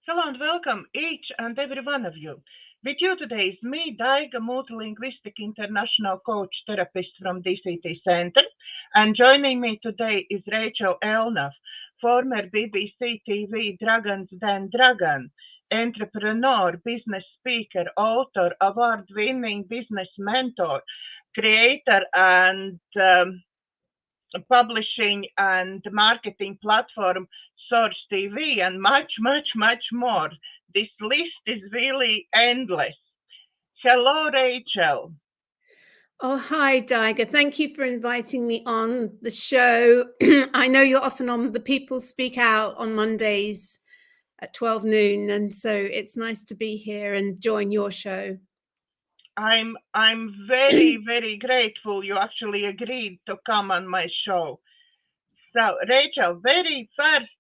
Hello and welcome, each and every one of you. With you today is me, Daiga, multilinguistic international coach therapist from DCTcentre, and joining me today is Rachel Elnaugh, former BBC TV Dragon's Den Dragon, entrepreneur, business speaker, author, award-winning business mentor, creator, and publishing and marketing platform Source TV, and much, much, much more. This list is really endless. Hello, Rachel. Oh, hi, Daiga. Thank you for inviting me on the show. I know you're often on the People Speak Out on Mondays at 12 noon, and so it's nice to be here and join your show. I'm very, very grateful you actually agreed to come on my show. So, Rachel, very first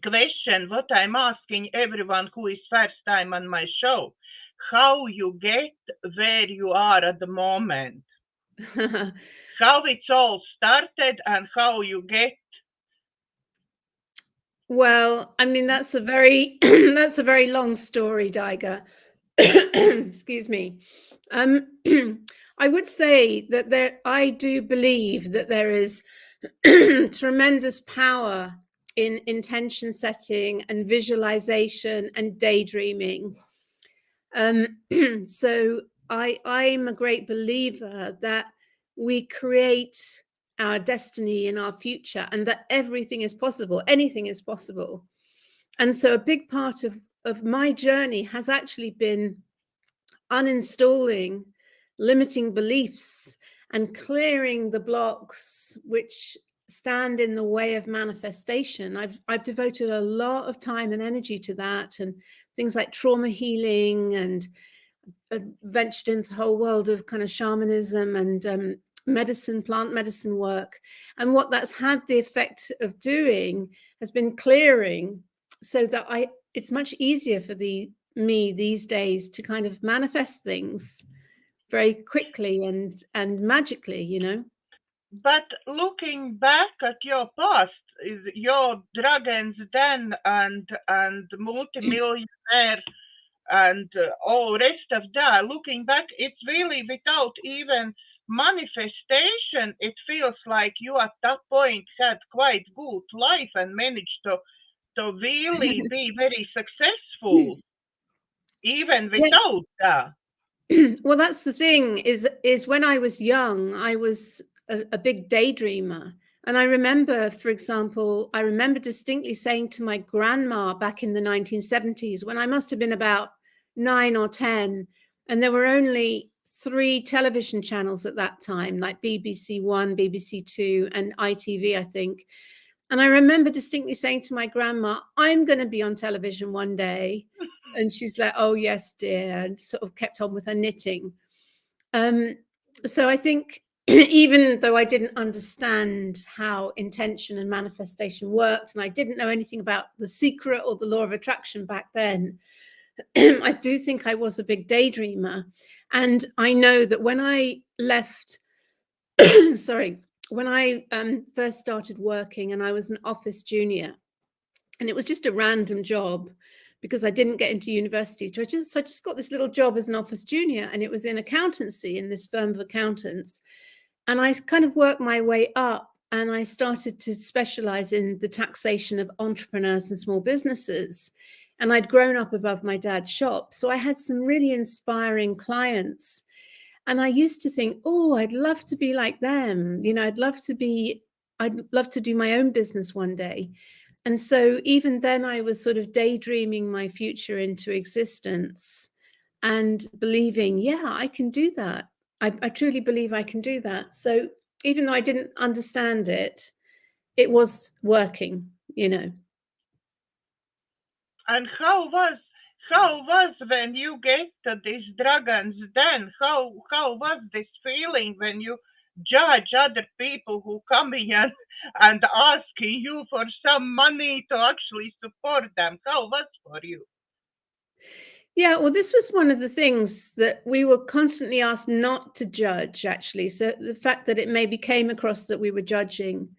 question what I'm asking everyone who is first time on my show, how you get where you are at the moment? How it's all started and how you get. Well, I mean, that's a very that's a very long story, Daiga. Excuse me. I would say that I do believe that there is tremendous power in intention setting and visualization and daydreaming. So I'm a great believer that we create our destiny and our future, and that everything is possible, anything is possible. And so a big part of my journey has actually been uninstalling limiting beliefs and clearing the blocks which stand in the way of manifestation. I've devoted a lot of time and energy to that, and things like trauma healing, and ventured into the whole world of kind of shamanism and medicine, plant medicine work. And what that's had the effect of doing has been clearing, so that it's much easier for me these days to kind of manifest things very quickly and magically, you know. But looking back at your past, is your Dragon's Den and multimillionaire and all rest of that, looking back, it's really without even manifestation. It feels like you at that point had quite good life and managed to really be very successful, even without that. Well, that's the thing, is when I was young, I was a big daydreamer. And I remember, for example, I remember distinctly saying to my grandma back in the 1970s, when I must have been about 9 or 10, and there were only 3 television channels at that time, like BBC One, BBC Two, and ITV, I think. And I remember distinctly saying to my grandma, I'm going to be on television one day. And she's like, oh, yes, dear, and sort of kept on with her knitting. So I think even though I didn't understand how intention and manifestation worked, and I didn't know anything about The Secret or the law of attraction back then, I do think I was a big daydreamer. And I know that when I left, when I first started working, and I was an office junior, and it was just a random job because I didn't get into university. So I just got this little job as an office junior, and it was in accountancy in this firm of accountants. And I kind of worked my way up, and I started to specialize in the taxation of entrepreneurs and small businesses. And I'd grown up above my dad's shop. So I had some really inspiring clients. And I used to think, oh, I'd love to be like them. You know, I'd love to do my own business one day. And so even then I was sort of daydreaming my future into existence and believing, yeah, I can do that. I truly believe I can do that. So even though I didn't understand it, it was working, you know. And how was when you get to this Dragon's Den? How was this feeling when you judge other people who come in and asking you for some money to actually support them? How was for you? Yeah, well, this was one of the things that we were constantly asked not to judge, actually. So the fact that it maybe came across that we were judging,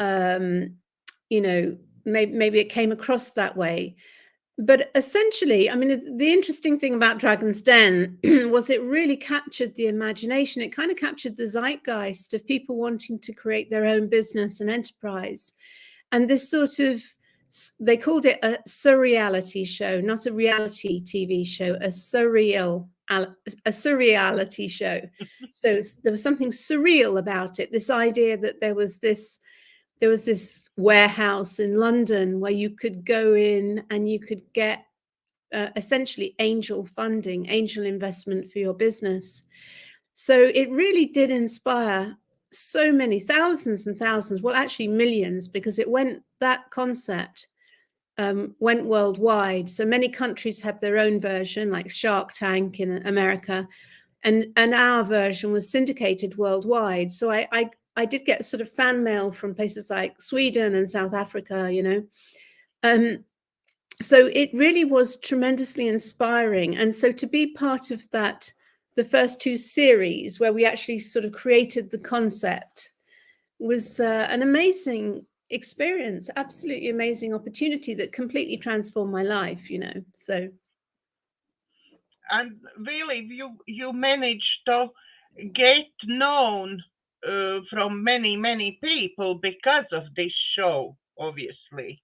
you know, maybe it came across that way. But essentially, I mean, the interesting thing about Dragon's Den was it really captured the imagination. It kind of captured the zeitgeist of people wanting to create their own business and enterprise. And this sort of, they called it a surreality show, not a reality TV show, a surreality show. So there was something surreal about it, this idea that there was this warehouse in London where you could go in and you could get essentially angel funding, angel investment for your business. So it really did inspire so many thousands and thousands, well, actually millions, because that concept went worldwide. So many countries have their own version, like Shark Tank in America, and our version was syndicated worldwide. So I did get sort of fan mail from places like Sweden and South Africa, you know. So it really was tremendously inspiring. And so to be part of that, the first two series where we actually sort of created the concept was an amazing experience, absolutely amazing opportunity that completely transformed my life, you know. So. And really, you managed to get known from many people because of this show, obviously.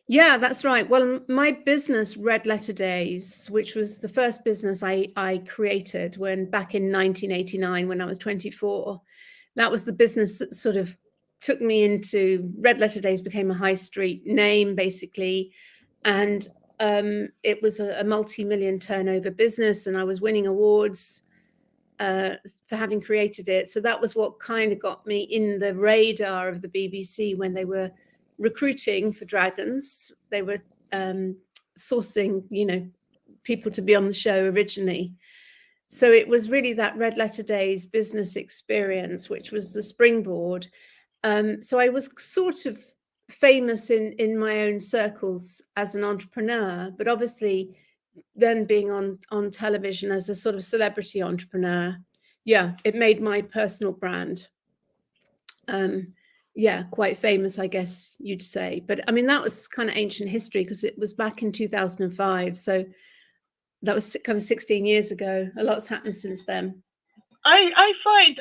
Yeah, that's right. Well, my business, Red Letter Days, which was the first business I created back in 1989 when I was 24, that was the business that sort of took me into Red Letter Days, became a high street name, basically. And it was a multi-million turnover business, and I was winning awards for having created it. So that was what kind of got me in the radar of the BBC when they were recruiting for Dragons. They were sourcing, you know, people to be on the show originally. So it was really that Red Letter Days business experience, which was the springboard. So I was sort of famous in my own circles as an entrepreneur, but obviously then being on television as a sort of celebrity entrepreneur, yeah, it made my personal brand quite famous, I guess you'd say. But I mean, that was kind of ancient history because it was back in 2005. So that was kind of 16 years ago. A lot's happened since then. I find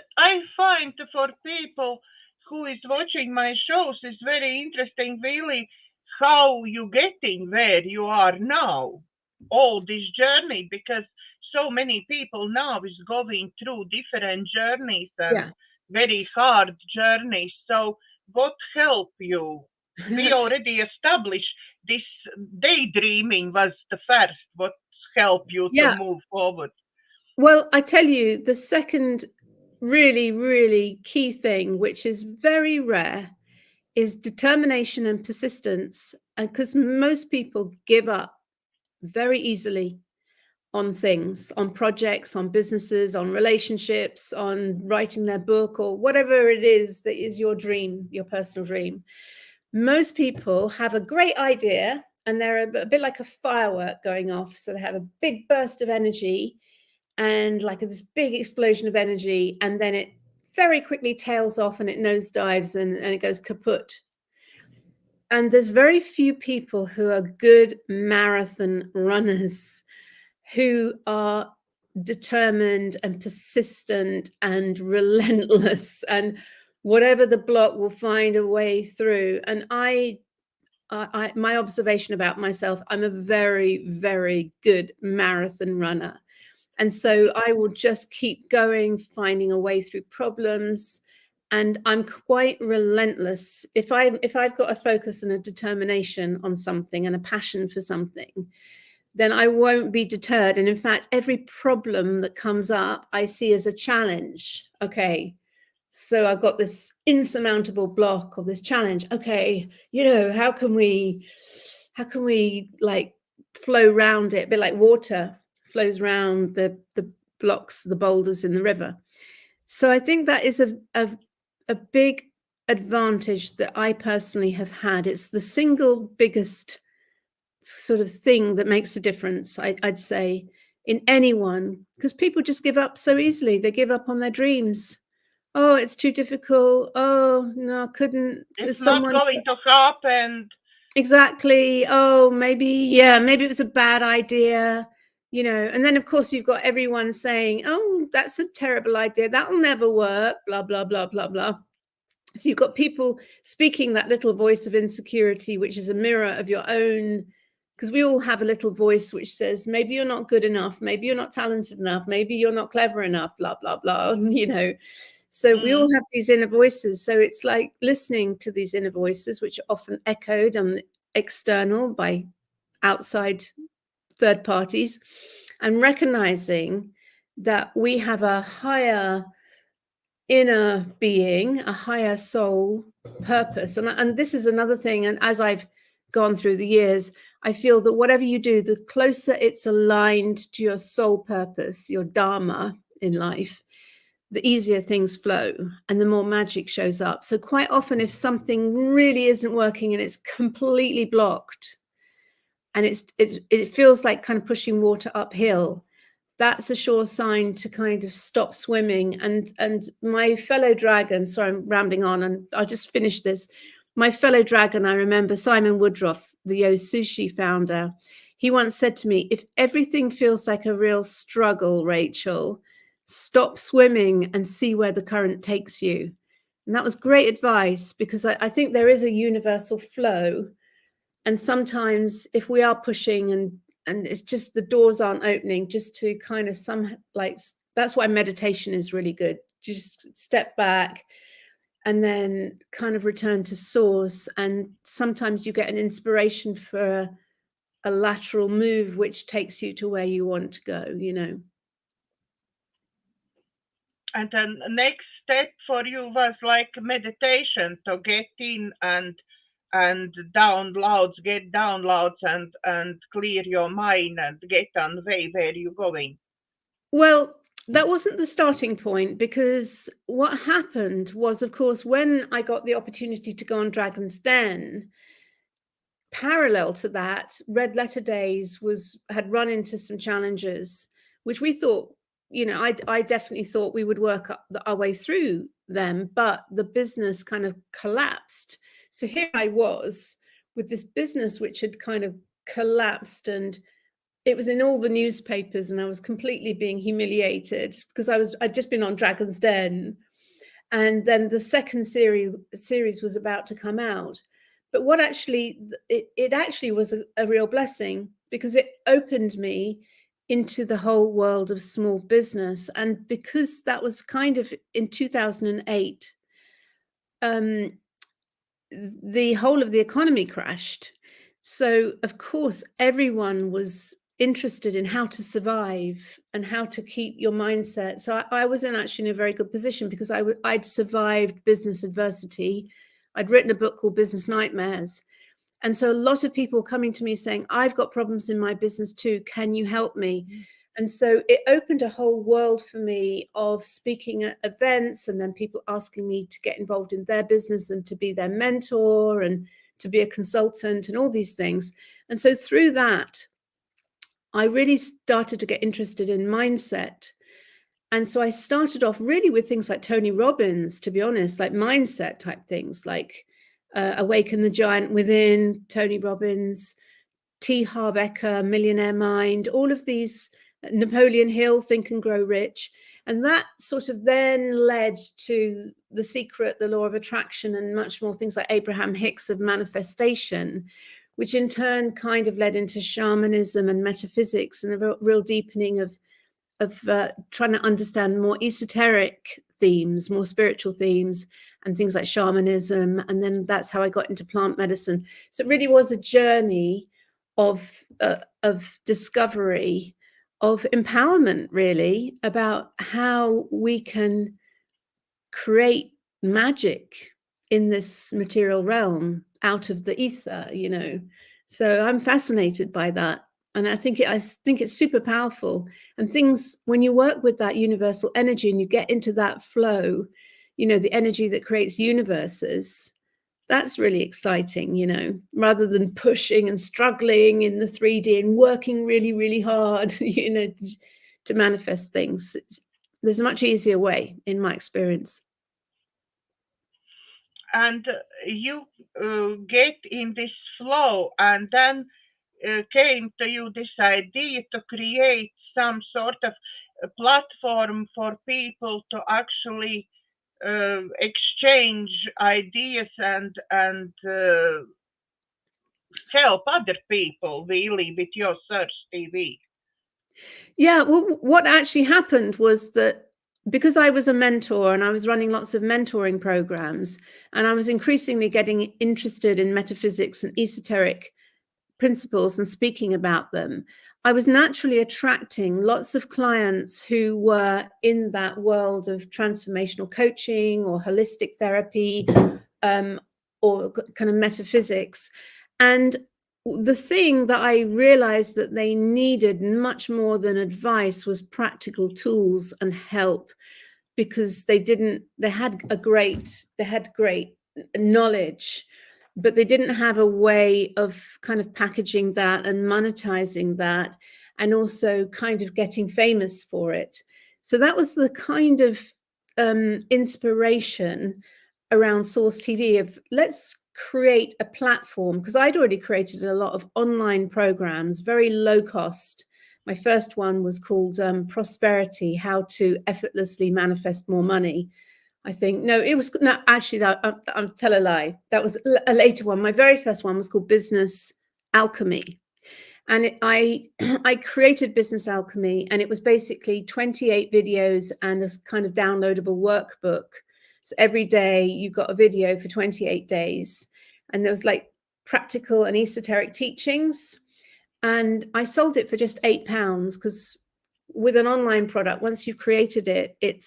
for people who is watching my shows is very interesting, really, how you getting where you are now, all this journey, because so many people now is going through different journeys and very hard journeys. So what help you? We already established this daydreaming was the first. What help you to move forward? Well, I tell you, the second really, really key thing, which is very rare, is determination and persistence. Because most people give up very easily on things, on projects, on businesses, on relationships, on writing their book, or whatever it is that is your dream, your personal dream. Most people have a great idea and they're a bit like a firework going off. So they have a big burst of energy and like this big explosion of energy, and then it very quickly tails off and it nosedives and it goes kaput. And there's very few people who are good marathon runners who are determined and persistent and relentless, and whatever the block will find a way through. And my observation about myself, I'm a very, very good marathon runner. And so I will just keep going, finding a way through problems. And I'm quite relentless. If I've got a focus and a determination on something and a passion for something, then I won't be deterred. And in fact, every problem that comes up, I see as a challenge. Okay, so I've got this insurmountable block or this challenge. Okay, you know, how can we like flow around it? A bit like water flows around the blocks, the boulders in the river. So I think that is a big advantage that I personally have had. It's the single biggest sort of thing that makes a difference, I'd say, in anyone, because people just give up so easily. They give up on their dreams. Oh, it's too difficult. Oh, no, I couldn't. It's not going to happen. Exactly. Oh, maybe it was a bad idea, and then of course you've got everyone saying, oh, that's a terrible idea, that'll never work, blah blah blah blah blah. So you've got people speaking that little voice of insecurity, which is a mirror of your own, because we all have a little voice which says, maybe you're not good enough, maybe you're not talented enough, maybe you're not clever enough, blah blah blah. So we all have these inner voices. So it's like listening to these inner voices, which are often echoed on the external by outside third parties, and recognizing that we have a higher inner being, a higher soul purpose. And this is another thing. And as I've gone through the years, I feel that whatever you do, the closer it's aligned to your soul purpose, your dharma in life, the easier things flow and the more magic shows up. So quite often, if something really isn't working and it's completely blocked and it feels like kind of pushing water uphill, that's a sure sign to kind of stop swimming. And my fellow dragon, sorry, I'm rambling on and I'll just finish this. My fellow dragon, I remember Simon Woodruff, the Yo Sushi founder, he once said to me, if everything feels like a real struggle, Rachel, stop swimming and see where the current takes you. And that was great advice, because I think there is a universal flow. And sometimes if we are pushing and it's just the doors aren't opening, just to kind of that's why meditation is really good. Just step back and then kind of return to source. And sometimes you get an inspiration for a lateral move, which takes you to where you want to go, And then the next step for you was like meditation to get in and get downloads and clear your mind and get on the way where you're going. Well, that wasn't the starting point, because what happened was, of course, when I got the opportunity to go on Dragon's Den, parallel to that, Red Letter Days had run into some challenges, which we thought, I definitely thought we would work our way through them, but the business kind of collapsed. So here I was with this business which had kind of collapsed, and it was in all the newspapers, and I was completely being humiliated because I'd just been on Dragon's Den, and then the second series was about to come out. But what it actually was a real blessing, because it opened me into the whole world of small business. And because that was kind of in 2008, the whole of the economy crashed. So of course, everyone was interested in how to survive and how to keep your mindset. So I was actually in a very good position, because I'd survived business adversity. I'd written a book called Business Nightmares. And so a lot of people coming to me saying, I've got problems in my business too, can you help me? And so it opened a whole world for me of speaking at events, and then people asking me to get involved in their business and to be their mentor and to be a consultant and all these things. And so through that, I really started to get interested in mindset. And so I started off really with things like Tony Robbins, to be honest, like mindset type things, like Awaken the Giant Within, Tony Robbins, T. Harv Eker, Millionaire Mind, all of these, Napoleon Hill, Think and Grow Rich. And that sort of then led to The Secret, The Law of Attraction, and much more things like Abraham Hicks of manifestation, which in turn kind of led into shamanism and metaphysics, and a real deepening of trying to understand more esoteric themes, more spiritual themes, and things like shamanism. And then that's how I got into plant medicine. So it really was a journey of discovery, of empowerment, really, about how we can create magic in this material realm out of the ether, So I'm fascinated by that. And I think it's super powerful. And things, when you work with that universal energy and you get into that flow, the energy that creates universes, that's really exciting, rather than pushing and struggling in the 3D and working really, really hard, to manifest things. There's a much easier way, in my experience. and you get in this flow, and then came to you this idea to create some sort of a platform for people to actually exchange ideas and help other people really with your search TV. Yeah, well, what actually happened was that because I was a mentor and I was running lots of mentoring programs, and I was increasingly getting interested in metaphysics and esoteric principles and speaking about them, I was naturally attracting lots of clients who were in that world of transformational coaching or holistic therapy, or kind of metaphysics. And the thing that I realized that they needed much more than advice was practical tools and help, because they had great knowledge, but they didn't have a way of kind of packaging that and monetizing that, and also kind of getting famous for it. So that was the kind of inspiration around Source TV of, let's create a platform, because I'd already created a lot of online programs, very low cost. My first one was called Prosperity, How to Effortlessly Manifest More Money. I think, no, it was, no, actually, I'm tell a lie. That was a later one. My very first one was called Business Alchemy. And I created Business Alchemy, and it was basically 28 videos and a kind of downloadable workbook. So every day you got a video for 28 days. And there was like practical and esoteric teachings. And I sold it for just £8, because with an online product, once you've created it, it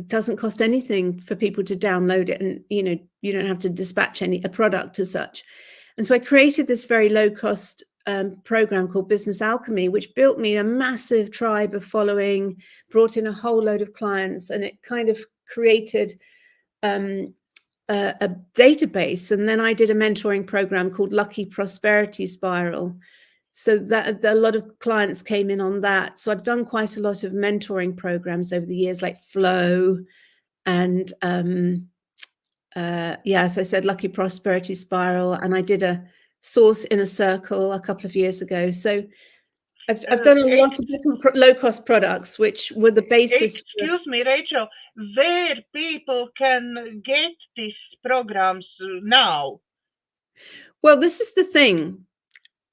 doesn't cost anything for people to download it, and you don't have to dispatch a product as such. And so I created this very low cost program called Business Alchemy, which built me a massive tribe of following, brought in a whole load of clients, and it kind of created a database. And then I did a mentoring program called Lucky Prosperity Spiral, so that a lot of clients came in on that. So I've done quite a lot of mentoring programs over the years, like Flow and as I said, Lucky Prosperity Spiral, and I did a Source Inner Circle a couple of years ago. So I've done a lot of different low-cost products, which were the basis. Excuse me, Rachel, where people can get these programs now? Well, this is the thing,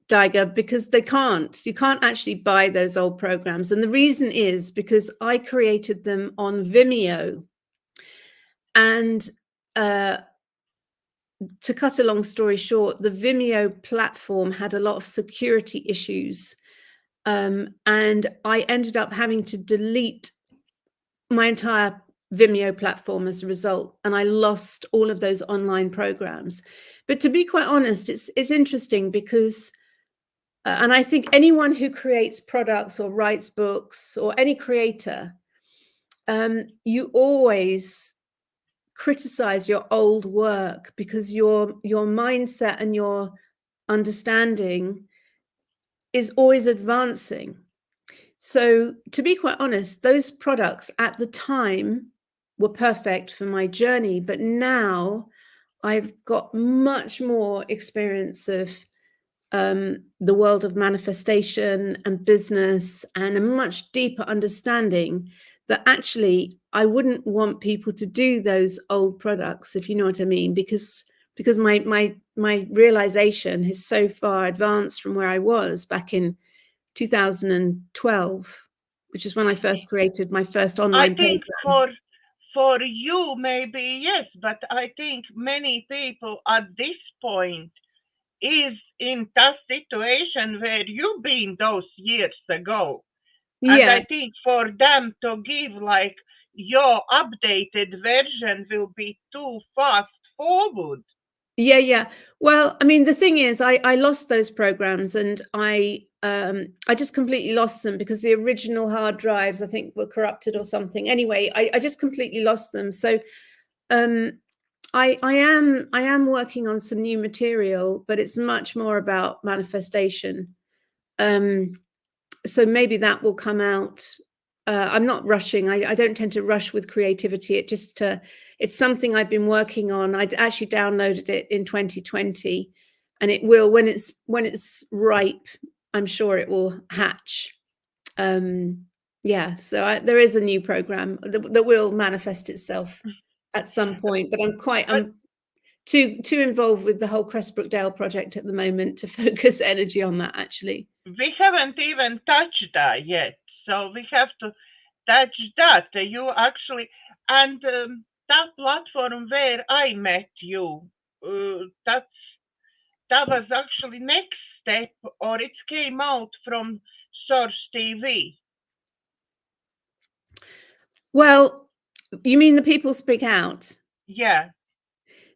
Daiga, because you can't actually buy those old programs. And the reason is because I created them on Vimeo. And to cut a long story short, the Vimeo platform had a lot of security issues. And I ended up having to delete my entire Vimeo platform as a result. And I lost all of those online programs. But to be quite honest, it's interesting because, and I think anyone who creates products or writes books, or any creator, you always criticize your old work, because your mindset and your understanding is always advancing. So to be quite honest, those products at the time were perfect for my journey, but now I've got much more experience of the world of manifestation and business, and a much deeper understanding that actually I wouldn't want people to do those old products, if you know what I mean, because my realization is so far advanced from where I was back in 2012, which is when I first created my first online program. I think for you maybe yes, but I think many people at this point is in that situation where you've been those years ago. And I think for them to give like your updated version will be too fast forward. Yeah. Well, I mean, the thing is, I lost those programs, and I just completely lost them because the original hard drives, I think, were corrupted or something. Anyway, I just completely lost them. So I am working on some new material, but it's much more about manifestation. So maybe that will come out. I'm not rushing. I don't tend to rush with creativity. It It's something I've been working on. I actually downloaded it in 2020, and it will, when it's ripe, I'm sure it will hatch. Yeah, so there is a new program that will manifest itself at some point, but I'm too involved with the whole Cressbrook Dale project at the moment to focus energy on that, actually. We haven't even touched that yet, so we have to touch that. You actually, and that platform where I met you, that was actually next step, or it came out from Source TV. Well, you mean the People Speak Out? Yeah.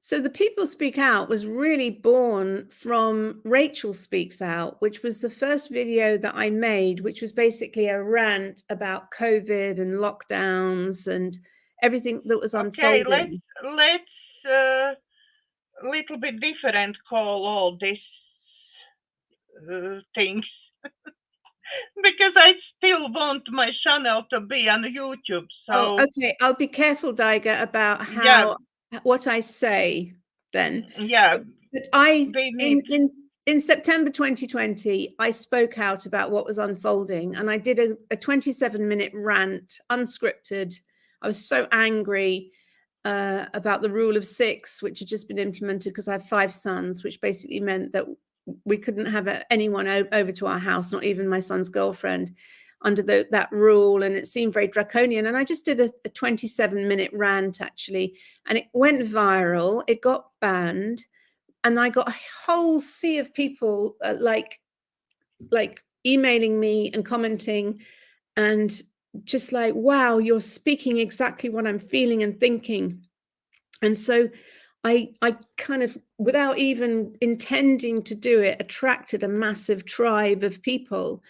So the People Speak Out was really born from Rachel Speaks Out, which was the first video that I made, which was basically a rant about COVID and lockdowns and everything that was unfolding. Okay, let's little bit different call all these things. Because I still want my channel to be on YouTube. So okay, I'll be careful, Daiga, about what I say then. Yeah. But in September 2020, I spoke out about what was unfolding, and I did a 27-minute rant, unscripted. I was so angry about the rule of 6, which had just been implemented because I have 5 sons, which basically meant that we couldn't have anyone over to our house, not even my son's girlfriend, under that rule. And it seemed very draconian. And I just did a 27-minute rant, actually, and it went viral. It got banned. And I got a whole sea of people like emailing me and commenting and just like, wow, you're speaking exactly what I'm feeling and thinking. And so I kind of, without even intending to do it, attracted a massive tribe of people.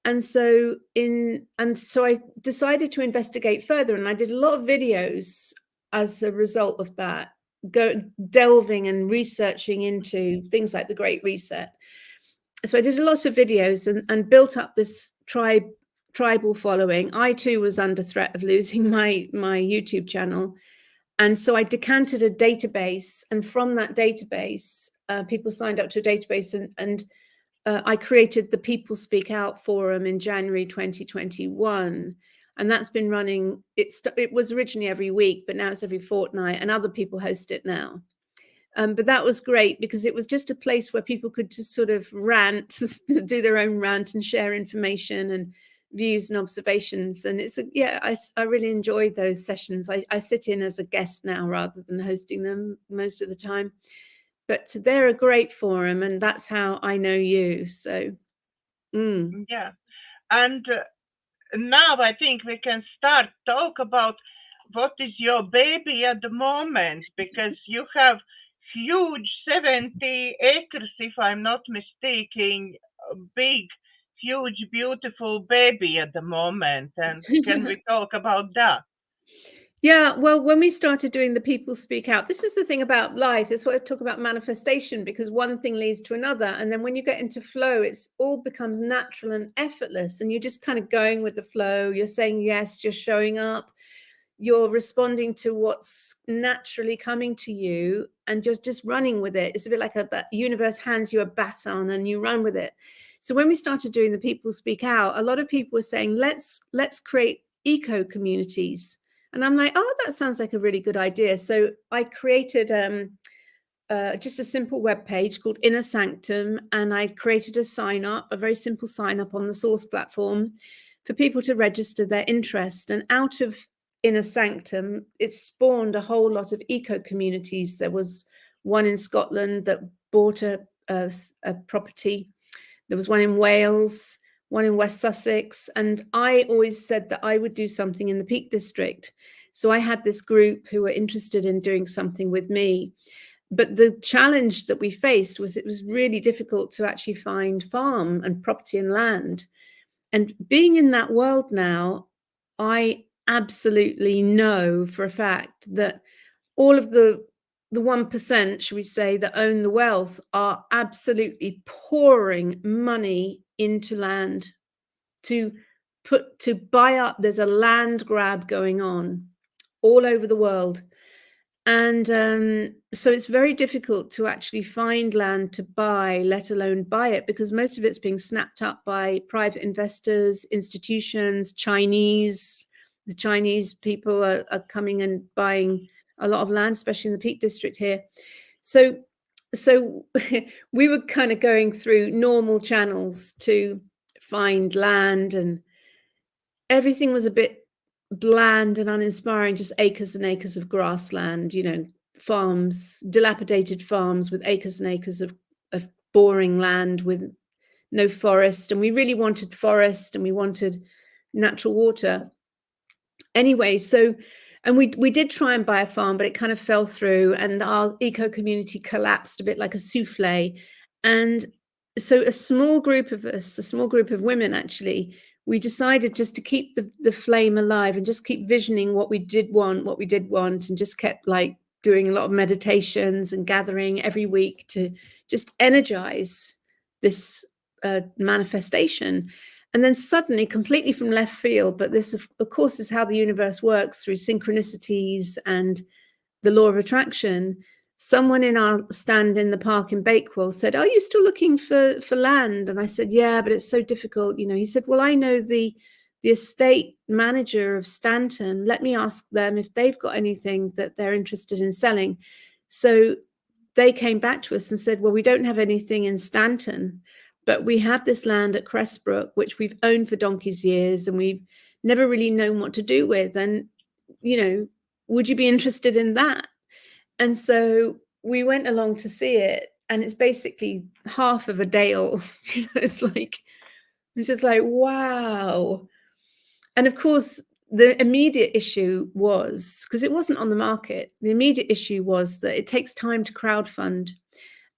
And so I decided to investigate further, and I did a lot of videos as a result of that, delving and researching into things like the Great Reset. So I did a lot of videos and built up this tribal following. I too was under threat of losing my YouTube channel. And so I decanted a database, and from that database, people signed up to a database, and I created the People Speak Out forum in January 2021. And that's been running, it was originally every week, but now it's every fortnight, and other people host it now. But that was great because it was just a place where people could just sort of rant, do their own rant and share information and views and observations. And I really enjoyed those sessions. I sit in as a guest now rather than hosting them most of the time. But they're a great forum, and that's how I know you. So, yeah. And now I think we can start talk about what is your baby at the moment, because you have huge 70 acres, if I'm not mistaken, big, huge, beautiful baby at the moment. And can we talk about that? Yeah, well, when we started doing the People Speak Out, this is the thing about life. That's what I talk about manifestation, because one thing leads to another. And then when you get into flow, it's all becomes natural and effortless. And you're just kind of going with the flow. You're saying yes, you're showing up. You're responding to what's naturally coming to you, and you're just running with it. It's a bit like that universe hands you a baton and you run with it. So when we started doing the People Speak Out, a lot of people were saying, let's create eco communities. And I'm like, oh, that sounds like a really good idea. So I created just a simple web page called Inner Sanctum, and I created a very simple sign up on the Source platform for people to register their interest. And out of Inner Sanctum, it spawned a whole lot of eco communities. There was one in Scotland that bought a property. There was one in Wales, one in West Sussex. And I always said that I would do something in the Peak District. So I had this group who were interested in doing something with me. But the challenge that we faced was it was really difficult to actually find farm and property and land. And being in that world now, I absolutely know for a fact that all of the 1%, should we say, that own the wealth are absolutely pouring money into land to buy up. There's a land grab going on all over the world. And so it's very difficult to actually find land to buy, let alone buy it, because most of it's being snapped up by private investors, institutions, Chinese. The Chinese people are coming and buying a lot of land, especially in the Peak District here. So we were kind of going through normal channels to find land, and everything was a bit bland and uninspiring, just acres and acres of grassland, you know, farms, dilapidated farms with acres and acres of boring land with no forest. And we really wanted forest, and we wanted natural water. Anyway, so, and we did try and buy a farm, but it kind of fell through, and our eco community collapsed a bit like a souffle. And so a small group of us, a small group of women actually, we decided just to keep the flame alive and just keep visioning what we did want, and just kept like doing a lot of meditations and gathering every week to just energize this manifestation. And then suddenly, completely from left field, but this of course is how the universe works, through synchronicities and the law of attraction, someone in our stand in the park in Bakewell said, "Are you still looking for land?" And I said, "Yeah, but it's so difficult, you know." He said, "Well, I know the estate manager of Stanton. Let me ask them if they've got anything that they're interested in selling." So they came back to us and said, "Well, we don't have anything in Stanton, but we have this land at Cressbrook, which we've owned for donkey's years, and we've never really known what to do with. And, you know, would you be interested in that?" And so we went along to see it, and it's basically half of a dale. You know, it's just like, wow. And of course, the immediate issue was, because it wasn't on the market, the immediate issue was that it takes time to crowdfund.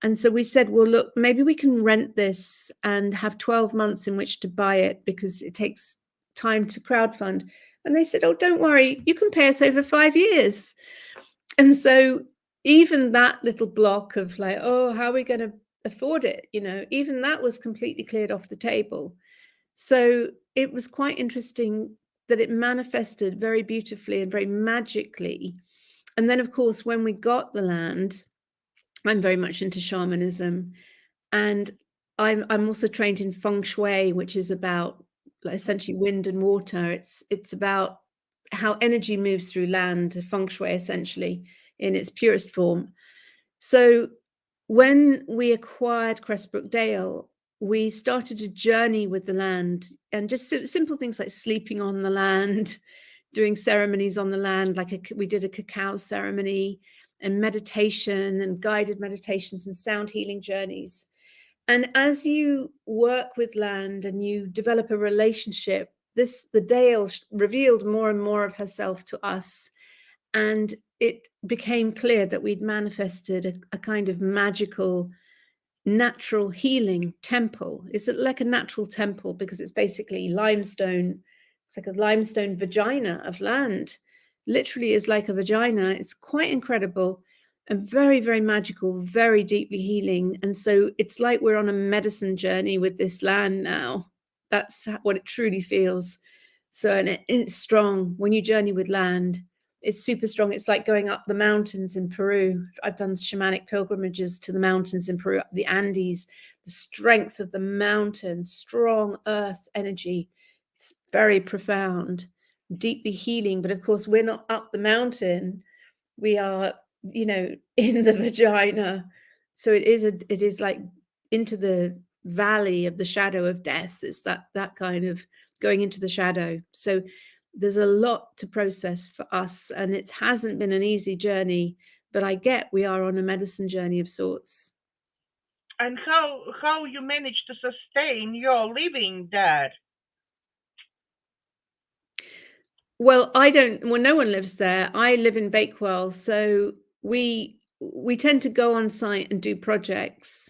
And so we said, well, look, maybe we can rent this and have 12 months in which to buy it, because it takes time to crowdfund. And they said, "Oh, don't worry, you can pay us over 5 years." And so even that little block of like, oh, how are we going to afford it? You know, even that was completely cleared off the table. So it was quite interesting that it manifested very beautifully and very magically. And then, of course, when we got the land, I'm very much into shamanism, and I'm also trained in feng shui, which is about essentially wind and water. It's about how energy moves through land, feng shui essentially in its purest form. So when we acquired Cressbrook Dale, we started a journey with the land, and just simple things like sleeping on the land, doing ceremonies on the land, like we did a cacao ceremony, and meditation and guided meditations and sound healing journeys. And as you work with land and you develop a relationship, the Dale revealed more and more of herself to us. And it became clear that we'd manifested a kind of magical, natural healing temple. It's like a natural temple because it's basically limestone. It's like a limestone vagina of land. Literally is like a vagina. It's quite incredible and very, very magical, very deeply healing. And so it's like we're on a medicine journey with this land now. That's what it truly feels. So, and it's strong. When you journey with land, it's super strong. It's like going up the mountains in Peru. I've done shamanic pilgrimages to the mountains in Peru, up the Andes. The strength of the mountains, strong earth energy. It's very profound, deeply healing. But of course, we're not up the mountain. We are, you know, in the vagina. So it is like into the valley of the shadow of death. It's that kind of going into the shadow. So there's a lot to process for us, and it hasn't been an easy journey, but I get we are on a medicine journey of sorts. And how you manage to sustain your living there? Well, no one lives there. I live in Bakewell, so we tend to go on site and do projects.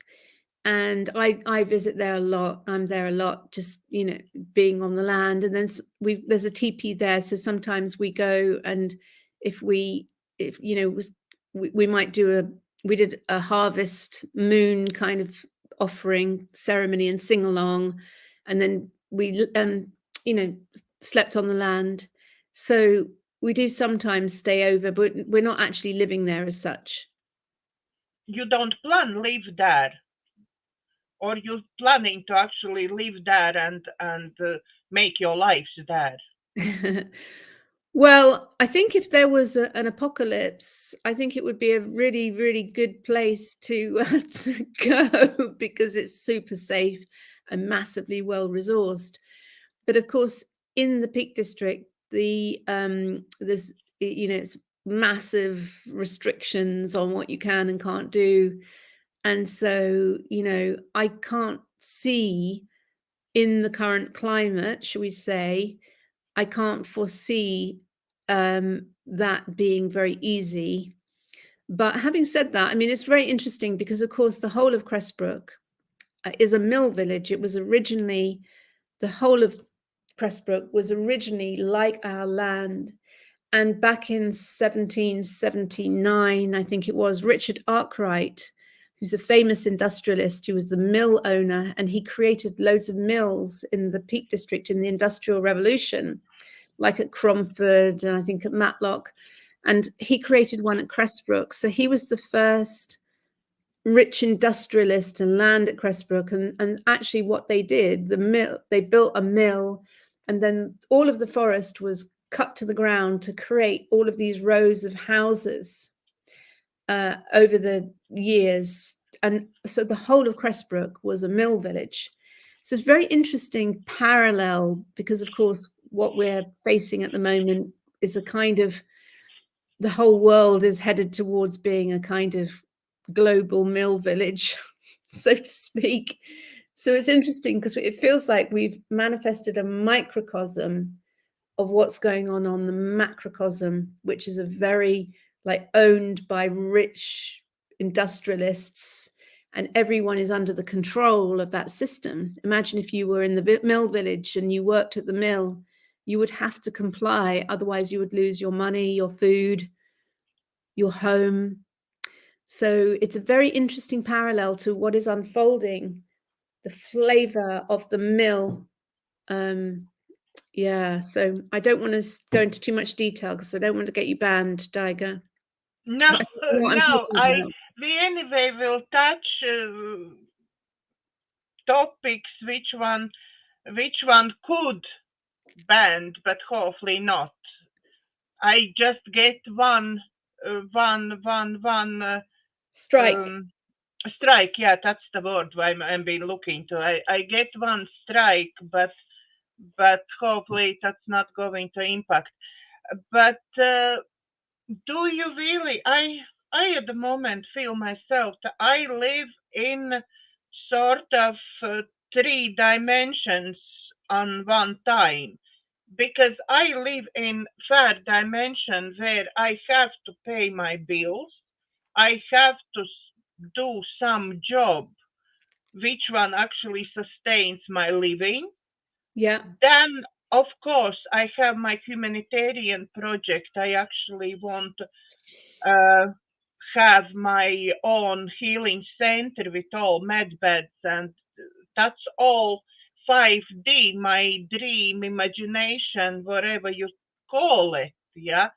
And I visit there a lot. I'm there a lot, just, you know, being on the land. And then there's a teepee there, so sometimes we go, and if you know, we might we did a harvest moon kind of offering ceremony and sing along, and then we you know, slept on the land. So We do sometimes stay over, but we're not actually living there as such. You don't plan live there, or you're planning to actually live there and make your lives there. Well, I think if there was an apocalypse, I think it would be a really, really good place to, to go because it's super safe and massively well resourced. But of course, in the Peak District, there's it's massive restrictions on what you can and can't do, and so I can't see in the current climate, shall we say, I can't foresee that being very easy. But having said that, I mean, it's very interesting because, of course, the whole of Cressbrook is a mill village. It was originally, the whole of Cressbrook was originally like our land. And back in 1779, I think it was, Richard Arkwright, who's a famous industrialist, who was the mill owner, and he created loads of mills in the Peak District in the Industrial Revolution, like at Cromford and I think at Matlock. And he created one at Cressbrook. So he was the first rich industrialist to land at Cressbrook. And actually what they did, they built a mill, and then all of the forest was cut to the ground to create all of these rows of houses over the years. And so the whole of Cressbrook was a mill village. So it's very interesting parallel, because of course what we're facing at the moment is a kind of, the whole world is headed towards being a kind of global mill village, so to speak. So it's interesting because it feels like we've manifested a microcosm of what's going on the macrocosm, which is a very owned by rich industrialists, and everyone is under the control of that system. Imagine if you were in the mill village and you worked at the mill, you would have to comply, otherwise you would lose your money, your food, your home. So it's a very interesting parallel to what is unfolding, the flavor of the mill. Yeah, so I don't want to go into too much detail because I don't want to get you banned, Daiga. No, no. About. We anyway will touch topics which one could ban, but hopefully not. I just get one strike. Strike, yeah, that's the word I'm been looking to. I get one strike, but hopefully that's not going to impact. But do you really? I at the moment feel myself that I live in sort of 3 dimensions on one time, because I live in 3rd dimension where I have to pay my bills, I have to do some job which one actually sustains my living. Yeah. Then of course I have my humanitarian project. I actually want to have my own healing center with all med beds, and that's all 5D, my dream, imagination, whatever you call it, yeah.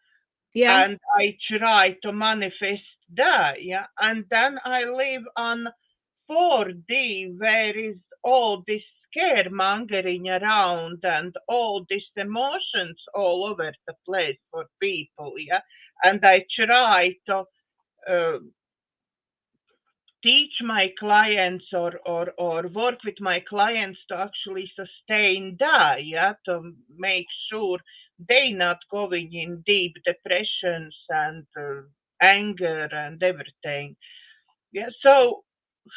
Yeah. And I try to manifest that, yeah. And then I live on 4D, where is all this scaremongering around and all these emotions all over the place for people, yeah. And I try to teach my clients or work with my clients to actually sustain that, yeah, to make sure they not going in deep depressions and anger and everything. Yeah. So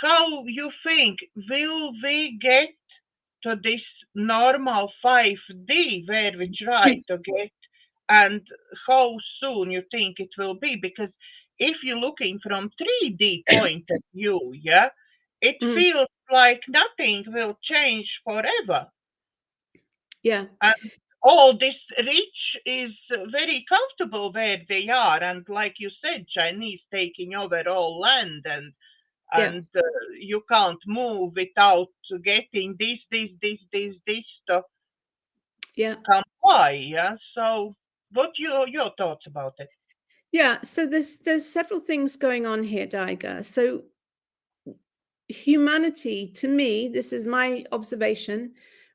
how you think, will we get to this normal 5D where we try to get, and how soon you think it will be? Because if you're looking from 3D point of view, yeah, it feels like nothing will change forever. Yeah. And all this rich is very comfortable where they are, and like you said, Chinese taking over all land, and you can't move without getting this stuff Yeah. comply, yeah. So What your thoughts about it? Yeah, so there's several things going on here, Daiga. So humanity, to me, this is my observation,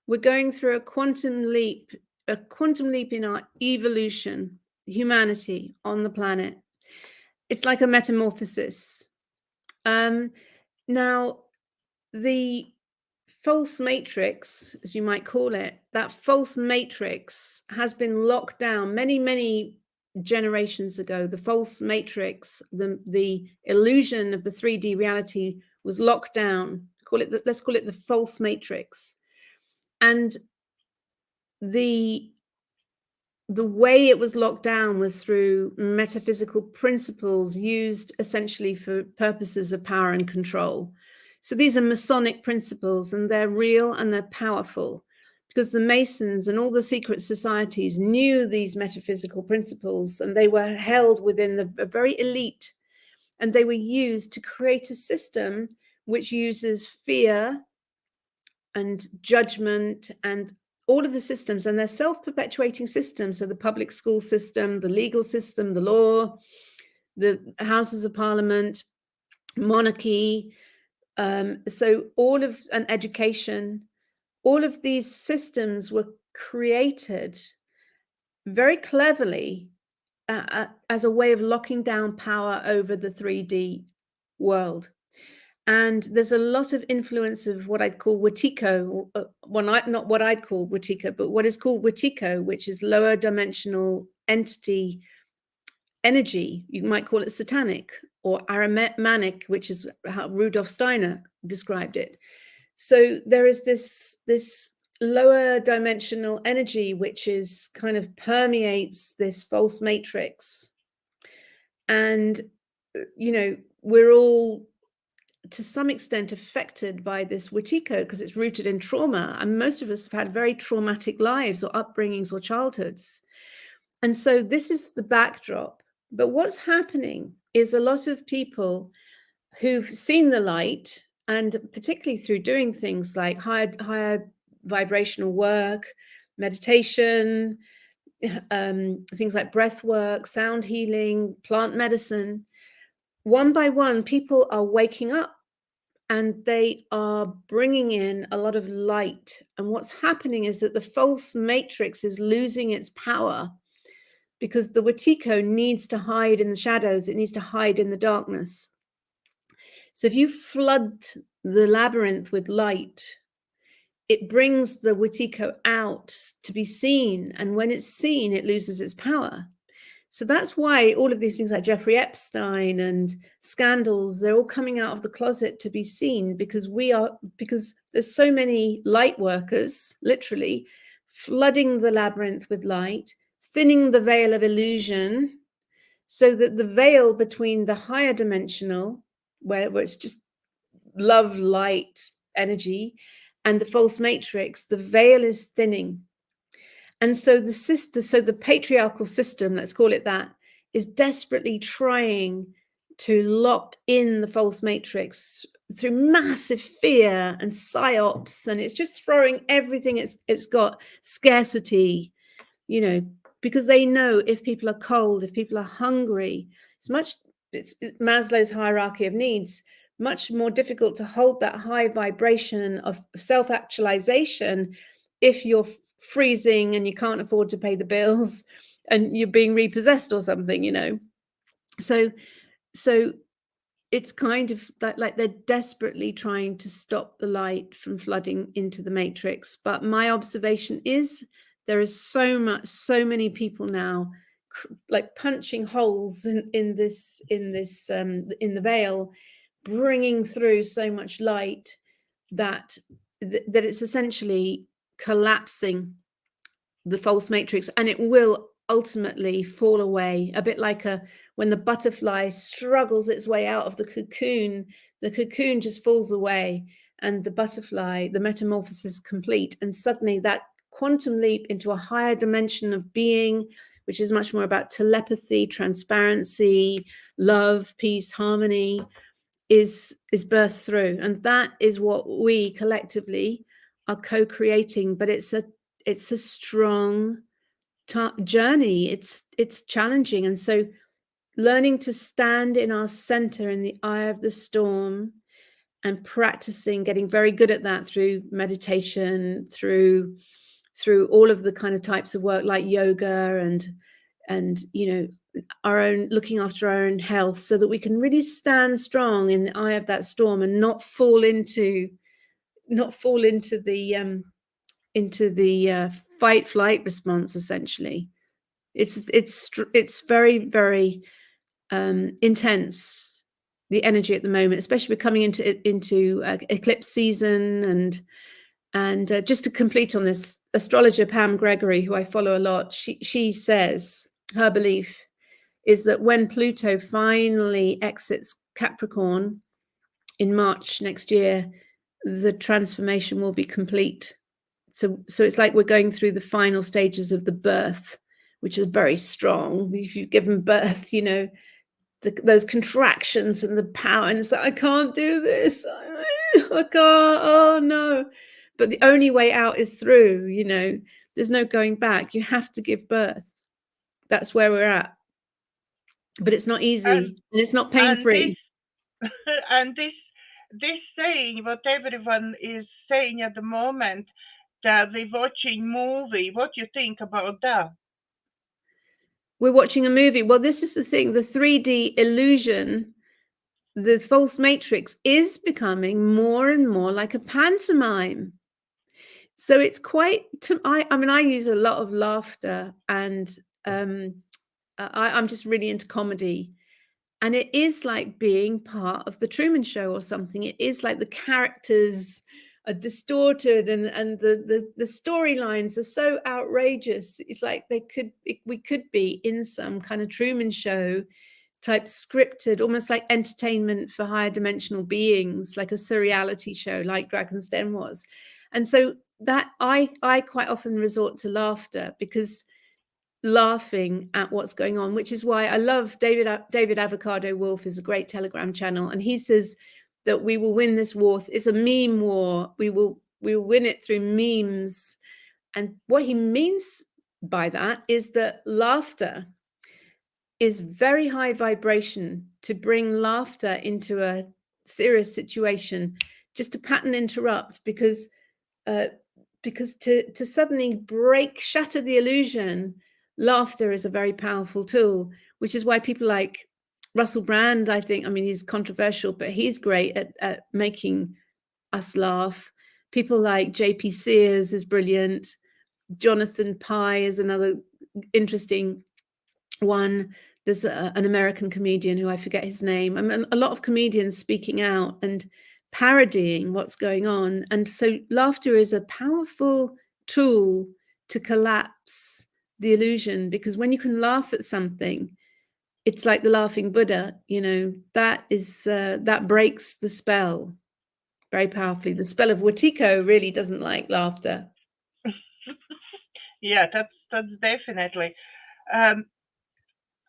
we're going through a quantum leap in our evolution, humanity on the planet. It's like a metamorphosis. Now, the false matrix, as you might call it, that false matrix has been locked down many generations ago. The false matrix, the illusion of the 3D reality was locked down. Let's call it the false matrix. And the way it was locked down was through metaphysical principles used essentially for purposes of power and control. So these are Masonic principles, and they're real and they're powerful because the Masons and all the secret societies knew these metaphysical principles, and they were held within a very elite, and they were used to create a system which uses fear and judgment and all of the systems, and they're self-perpetuating systems. So the public school system, the legal system, the law, the Houses of Parliament, monarchy, so all of an education, all of these systems were created very cleverly as a way of locking down power over the 3D world. And there's a lot of influence of what I'd call Wetiko, not what I'd call Wetiko, but what is called Wetiko, which is lower dimensional entity energy. You might call it satanic or Aramanic, which is how Rudolf Steiner described it. So there is this lower dimensional energy, which is kind of permeates this false matrix. And, you know, we're all to some extent affected by this Wetiko because it's rooted in trauma. And most of us have had very traumatic lives or upbringings or childhoods. And so this is the backdrop. But what's happening is a lot of people who've seen the light, and particularly through doing things like higher vibrational work, meditation, things like breath work, sound healing, plant medicine, one by one, people are waking up and they are bringing in a lot of light. And what's happening is that the false matrix is losing its power because the Wetiko needs to hide in the shadows. It needs to hide in the darkness. So if you flood the labyrinth with light, it brings the Wetiko out to be seen. And when it's seen, it loses its power. So that's why all of these things like Jeffrey Epstein and scandals, they're all coming out of the closet to be seen because there's so many light workers, literally, flooding the labyrinth with light, thinning the veil of illusion so that the veil between the higher dimensional, where it's just love, light, energy, and the false matrix, the veil is thinning. And so the patriarchal system, let's call it that, is desperately trying to lock in the false matrix through massive fear and psyops, and it's just throwing everything it's got, scarcity, you know, because they know if people are cold, if people are hungry, it's Maslow's hierarchy of needs, much more difficult to hold that high vibration of self-actualization if you're freezing and you can't afford to pay the bills and you're being repossessed or something, you know. So it's kind of like they're desperately trying to stop the light from flooding into the matrix. But my observation is there is so many people now like punching holes in the veil, bringing through so much light that it's essentially collapsing the false matrix, and it will ultimately fall away, a bit like when the butterfly struggles its way out of the cocoon just falls away, and the butterfly, the metamorphosis is complete, and suddenly that quantum leap into a higher dimension of being, which is much more about telepathy, transparency, love, peace, harmony, is birthed through. And that is what we collectively are co-creating. But it's a strong journey. It's challenging, and so learning to stand in our center in the eye of the storm and practicing, getting very good at that through meditation, through all of the kind of types of work like yoga and our own, looking after our own health, so that we can really stand strong in the eye of that storm and not fall into the fight flight response. Essentially, it's very, very intense, the energy at the moment, especially we're coming into eclipse season. And just to complete on this, astrologer Pam Gregory, who I follow a lot, she says her belief is that when Pluto finally exits Capricorn in March next year, the transformation will be complete. So it's like we're going through the final stages of the birth, which is very strong. If you've given birth, those contractions and the power, and it's like, I can't do this, I can't, oh no. But the only way out is through. There's no going back. You have to give birth. That's where we're at. But it's not easy, and it's not pain-free. And this saying, what everyone is saying at the moment, that we're watching movie, what do you think about that? We're watching a movie. Well, this is the thing, the 3D illusion, the false matrix, is becoming more and more like a pantomime. So it's quite, I use a lot of laughter, and I'm just really into comedy. And it is like being part of the Truman Show or something. It is like the characters are distorted, and the storylines are so outrageous. It's like we could be in some kind of Truman Show type scripted, almost like entertainment for higher dimensional beings, like a surreality show like Dragon's Den was. And so that I quite often resort to laughter, because laughing at what's going on, which is why I love David Avocado Wolf is a great Telegram channel, and he says that we will win this war. It's a meme war. We will win it through memes. And what he means by that is that laughter is very high vibration. To bring laughter into a serious situation, just to pattern interrupt, because to suddenly shatter the illusion, laughter is a very powerful tool, which is why people like Russell Brand, I think, he's controversial, but he's great at making us laugh. People like JP Sears is brilliant. Jonathan Pye is another interesting one. There's an American comedian who I forget his name. A lot of comedians speaking out and parodying what's going on. And so laughter is a powerful tool to collapse the illusion, because when you can laugh at something, it's like the laughing Buddha, that breaks the spell very powerfully. The spell of Watiko really doesn't like laughter. Yeah, that's definitely.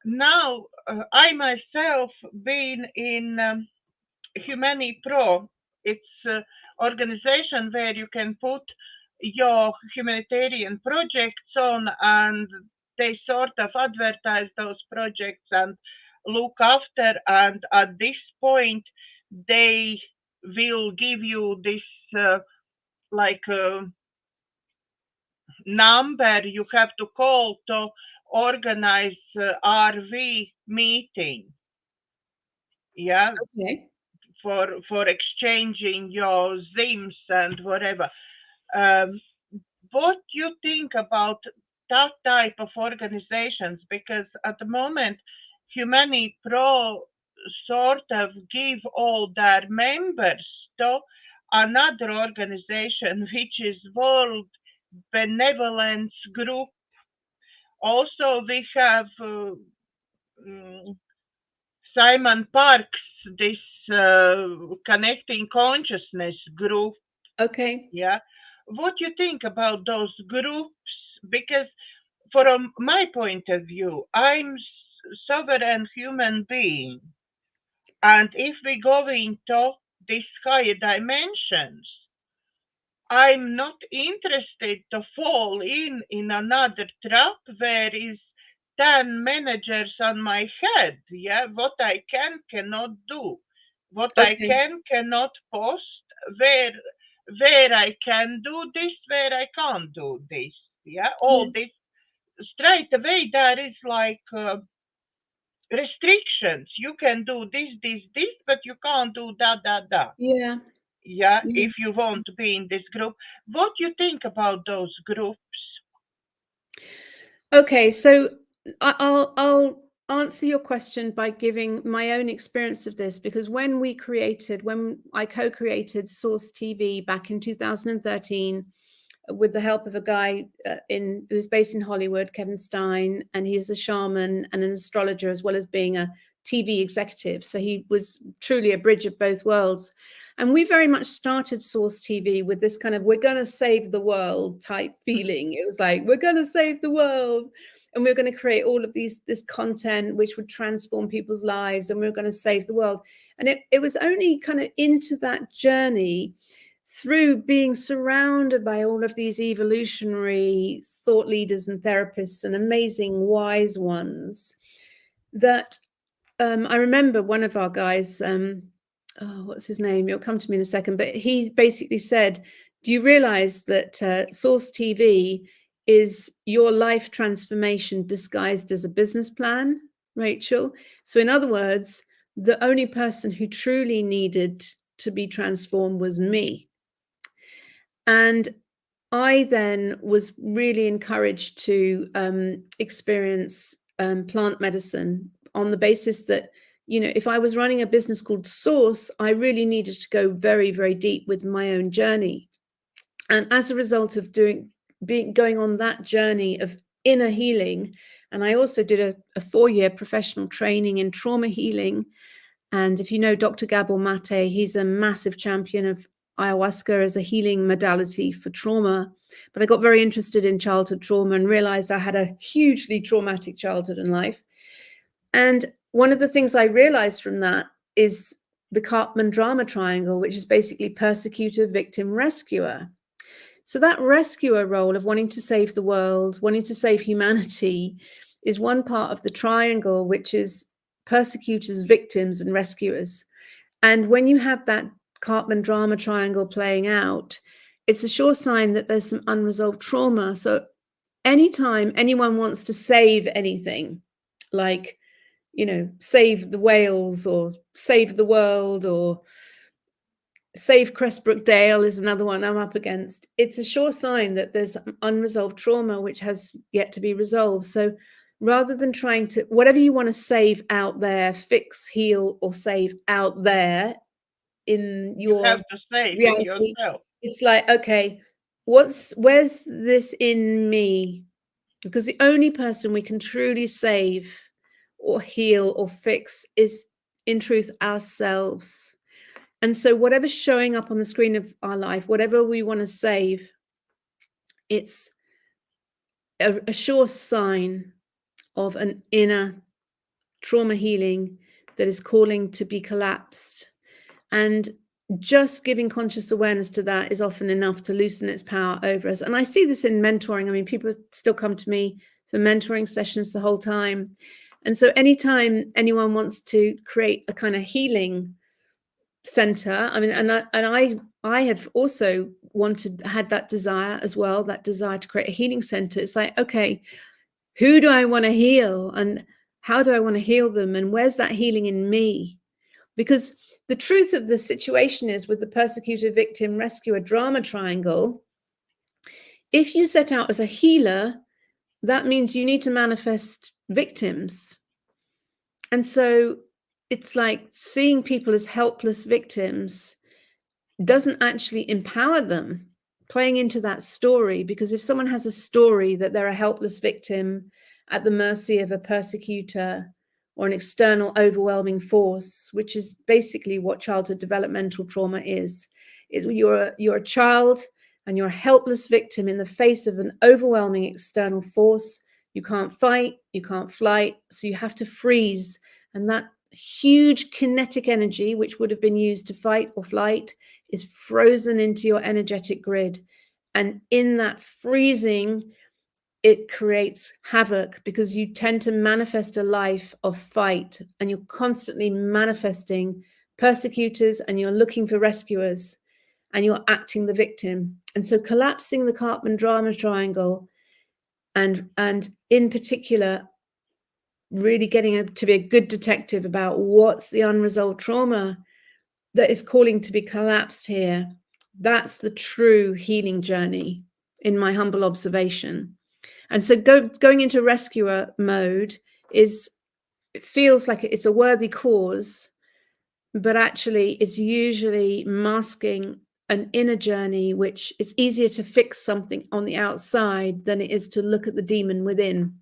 Now, I myself been in Humani Pro. It's an organization where you can put your humanitarian projects on, and they sort of advertise those projects and look after. And at this point, they will give you this number you have to call to organize RV meeting. Yeah. Okay. For exchanging your Zims and whatever. What do you think about that type of organizations? Because at the moment, Humani Pro sort of give all their members to another organization, which is World Benevolence Group. Also, we have Simon Parks, this Connecting Consciousness group. Okay. Yeah. What do you think about those groups? Because from my point of view, I'm sovereign human being. And if we go into these higher dimensions, I'm not interested to fall in another trap where is 10 managers on my head. Yeah, what I cannot do, what I Okay. cannot post, where I can do this, where I can't do this. Yeah, all this straight away there is like restrictions. You can do this, but you can't do that. Yeah. Yeah, Yeah. if you want to be in this group. What do you think about those groups? Okay, so I'll answer your question by giving my own experience of this, because when I co-created Source TV back in 2013 with the help of a guy who's based in Hollywood, Kevin Stein, and he's a shaman and an astrologer as well as being a TV executive. So he was truly a bridge of both worlds. And we very much started Source TV with this kind of, we're going to save the world type feeling. It was like, we're going to save the world. And we're going to create all of this content which would transform people's lives. And we're going to save the world. And it was only kind of into that journey through being surrounded by all of these evolutionary thought leaders and therapists and amazing wise ones that I remember one of our guys, what's his name? He'll come to me in a second, but he basically said, do you realize that Source TV is your life transformation disguised as a business plan, Rachel? So in other words, the only person who truly needed to be transformed was me. And I then was really encouraged to experience plant medicine on the basis that, if I was running a business called Source, I really needed to go very, very deep with my own journey. And as a result of going on that journey of inner healing, and I also did a 4-year professional training in trauma healing. And if you know Dr. Gabor Mate, he's a massive champion of ayahuasca as a healing modality for trauma. But I got very interested in childhood trauma and realized I had a hugely traumatic childhood in life. And one of the things I realized from that is the Cartman drama triangle, which is basically persecutor, victim, rescuer. So that rescuer role of wanting to save the world, wanting to save humanity, is one part of the triangle, which is persecutors, victims, and rescuers. And when you have that Cartman drama triangle playing out, it's a sure sign that there's some unresolved trauma. So anytime anyone wants to save anything, like, save the whales or save the world or save Cressbrook Dale is another one I'm up against, it's a sure sign that there's unresolved trauma which has yet to be resolved. So rather than trying to, whatever you want to save out there, fix, heal, or save out there in You your have to save in reality, yourself. it's like, okay, where's this in me? Because the only person we can truly save or heal or fix is, in truth, ourselves. And so whatever's showing up on the screen of our life, whatever we want to save, it's a sure sign of an inner trauma healing that is calling to be collapsed. And just giving conscious awareness to that is often enough to loosen its power over us. And I see this in mentoring. I mean, people still come to me for mentoring sessions the whole time. And so anytime anyone wants to create a kind of healing center, I mean, I have also had that desire as well, that desire to create a healing center. It's like, okay, who do I want to heal and how do I want to heal them? And where's that healing in me? Because the truth of the situation is, with the persecutor, victim, rescuer drama triangle, if you set out as a healer, that means you need to manifest victims. And so it's like seeing people as helpless victims doesn't actually empower them, playing into that story. Because if someone has a story that they're a helpless victim at the mercy of a persecutor or an external overwhelming force, which is basically what childhood developmental trauma is you're a child and you're a helpless victim in the face of an overwhelming external force. You can't fight, you can't flight, so you have to freeze. And that huge kinetic energy, which would have been used to fight or flight, is frozen into your energetic grid. And in that freezing, it creates havoc because you tend to manifest a life of fight, and you're constantly manifesting persecutors, and you're looking for rescuers, and you're acting the victim. And so collapsing the Karpman drama triangle, and in particular, really getting to be a good detective about what's the unresolved trauma that is calling to be collapsed here. That's the true healing journey, in my humble observation. And so going into rescuer mode it feels like it's a worthy cause, but actually it's usually masking an inner journey, which is easier to fix something on the outside than it is to look at the demon within.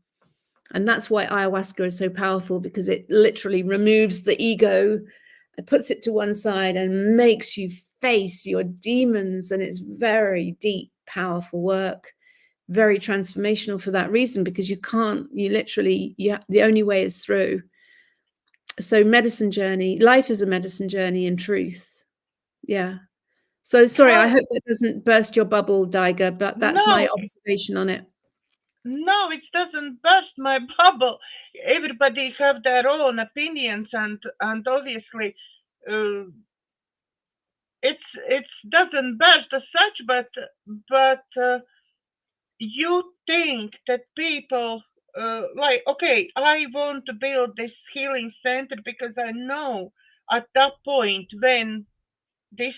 And that's why ayahuasca is so powerful, because it literally removes the ego, it puts it to one side and makes you face your demons. And it's very deep, powerful work, very transformational for that reason, because the only way is through. So medicine journey, life is a medicine journey in truth. Yeah. So sorry, I hope that doesn't burst your bubble, Daiga, but that's my observation on it. No, it doesn't burst my bubble. Everybody have their own opinions, and obviously, it doesn't burst as such. But you think that people like, okay, I want to build this healing center because I know at that point when this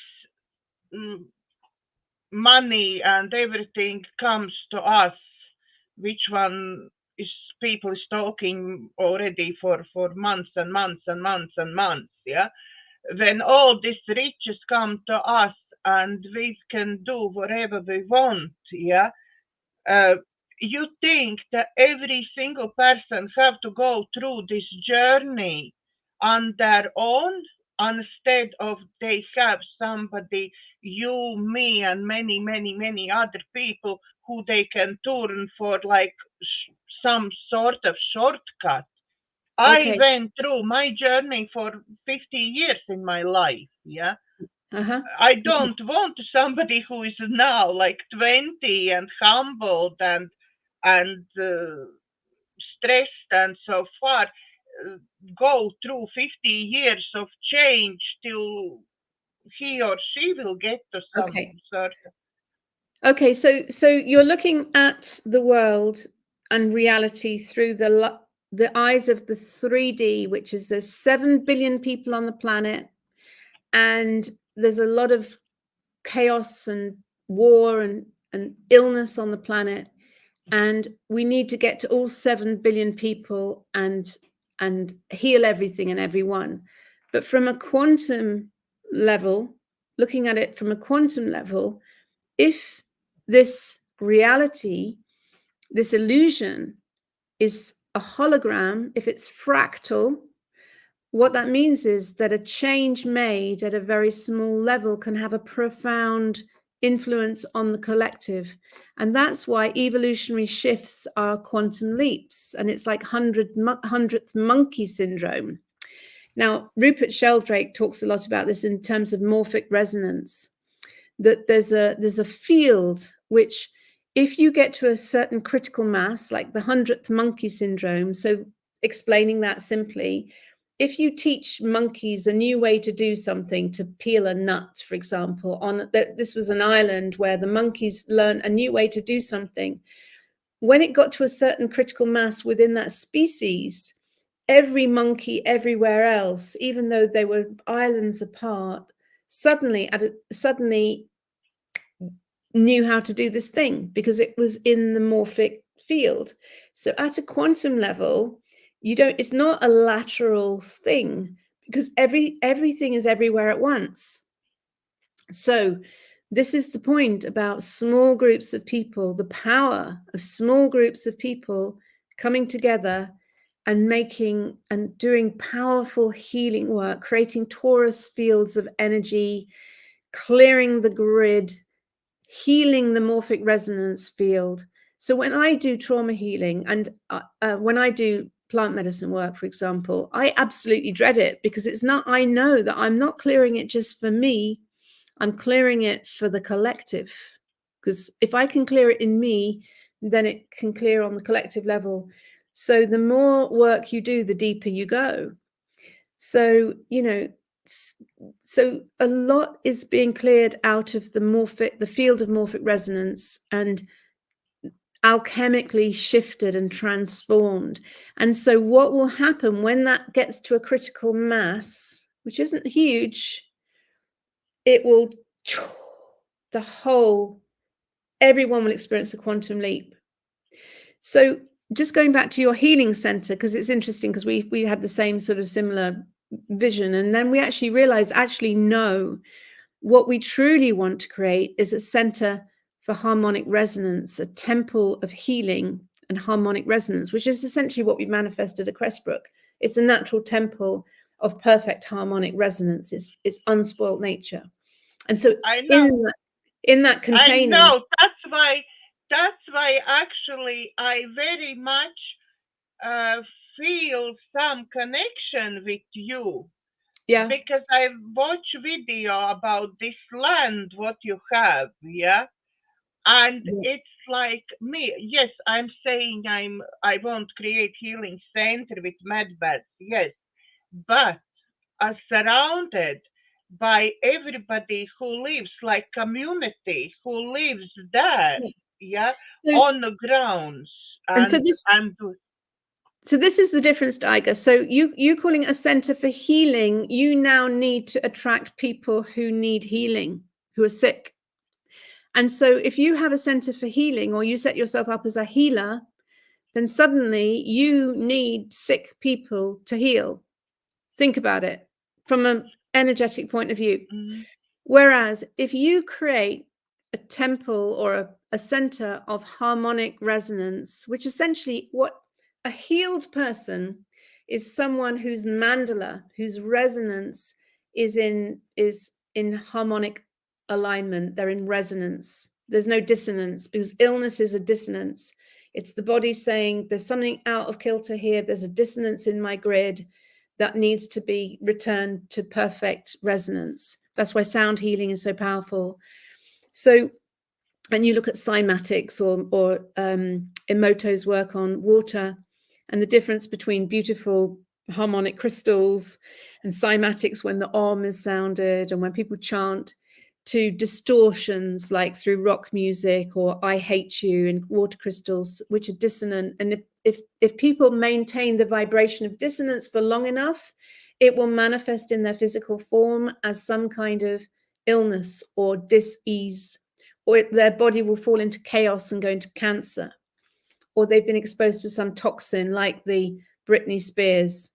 money and everything comes to us, which one is people is talking already for months and months and months and months, yeah, when all these riches come to us and we can do whatever we want, yeah, you think that every single person have to go through this journey on their own, instead of they have somebody, you, me, and many other people who they can turn for like some sort of shortcut. I went through my journey for 50 years in my life, yeah. I don't want somebody who is now like 20 and humbled and stressed and so far, go through 50 years of change till he or she will get to some sort of. Okay, so you're looking at the world and reality through the eyes of the 3D, which is there's 7 billion people on the planet, and there's a lot of chaos and war and illness on the planet, and we need to get to all 7 billion people and heal everything and everyone. But from a quantum level, looking at it from a quantum level, if this reality, this illusion is a hologram, if it's fractal, what that means is that a change made at a very small level can have a profound influence on the collective. And that's why evolutionary shifts are quantum leaps. And it's like 100th monkey syndrome. Now, Rupert Sheldrake talks a lot about this in terms of morphic resonance, that there's a field which, if you get to a certain critical mass, like the 100th monkey syndrome, so explaining that simply, if you teach monkeys a new way to do something, to peel a nut, for example, this was an island where the monkeys learned a new way to do something. When it got to a certain critical mass within that species, every monkey everywhere else, even though they were islands apart, suddenly knew how to do this thing because it was in the morphic field. So at a quantum level, it's not a lateral thing, because everything is everywhere at once. So this is the point about small groups of people, the power of small groups of people coming together and making and doing powerful healing work, creating torus fields of energy, clearing the grid, healing the morphic resonance field. So when I do trauma healing and when I do plant medicine work, for example, I absolutely dread it, because I know that I'm not clearing it just for me. I'm clearing it for the collective. Because if I can clear it in me, then it can clear on the collective level. So the more work you do, the deeper you go. So, you know, so a lot is being cleared out of the field of morphic resonance, and alchemically shifted and transformed. And so what will happen when that gets to a critical mass, which isn't huge, it will, everyone will experience a quantum leap. So just going back to your healing center, because it's interesting, because we had the same sort of similar vision, and then we actually realized, no, what we truly want to create is a center for harmonic resonance, a temple of healing and harmonic resonance, which is essentially what we manifested at Cressbrook. It's a natural temple of perfect harmonic resonance. It's unspoiled nature. And so in that container, I know, that's why actually I very much feel some connection with you. Yeah. Because I watch video about this land, what you have, yeah? And it's like me. Yes, I'm saying I won't create healing center with medbeds, yes. But surrounded by everybody who lives like community, who lives there, yeah, so, on the grounds. So this is the difference, Daiga. So you calling it a center for healing, you now need to attract people who need healing, who are sick. And so if you have a center for healing, or you set yourself up as a healer, then suddenly you need sick people to heal. Think about it from an energetic point of view. Mm-hmm. Whereas if you create a temple or a center of harmonic resonance, which essentially what a healed person is, someone whose mandala, whose resonance is in harmonic alignment. They're in resonance. There's no dissonance, because illness is a dissonance. It's the body saying there's something out of kilter here. There's a dissonance in my grid that needs to be returned to perfect resonance. That's why sound healing is so powerful. So, and you look at cymatics or Emoto's work on water, and the difference between beautiful harmonic crystals and cymatics when the Om is sounded and when people chant, to distortions like through rock music or I hate you and water crystals, which are dissonant. And if people maintain the vibration of dissonance for long enough, it will manifest in their physical form as some kind of illness or dis-ease, or their body will fall into chaos and go into cancer, or they've been exposed to some toxin like the Britney Spears.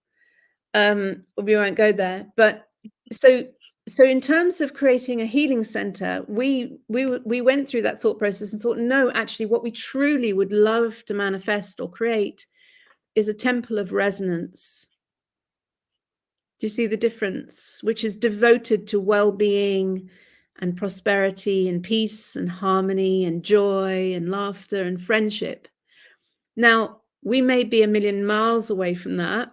We won't go there, but so in terms of creating a healing center, we went through that thought process and thought, no, actually what we truly would love to manifest or create is a temple of resonance. Do you see the difference? Which is devoted to well-being and prosperity and peace and harmony and joy and laughter and friendship. Now, we may be a million miles away from that,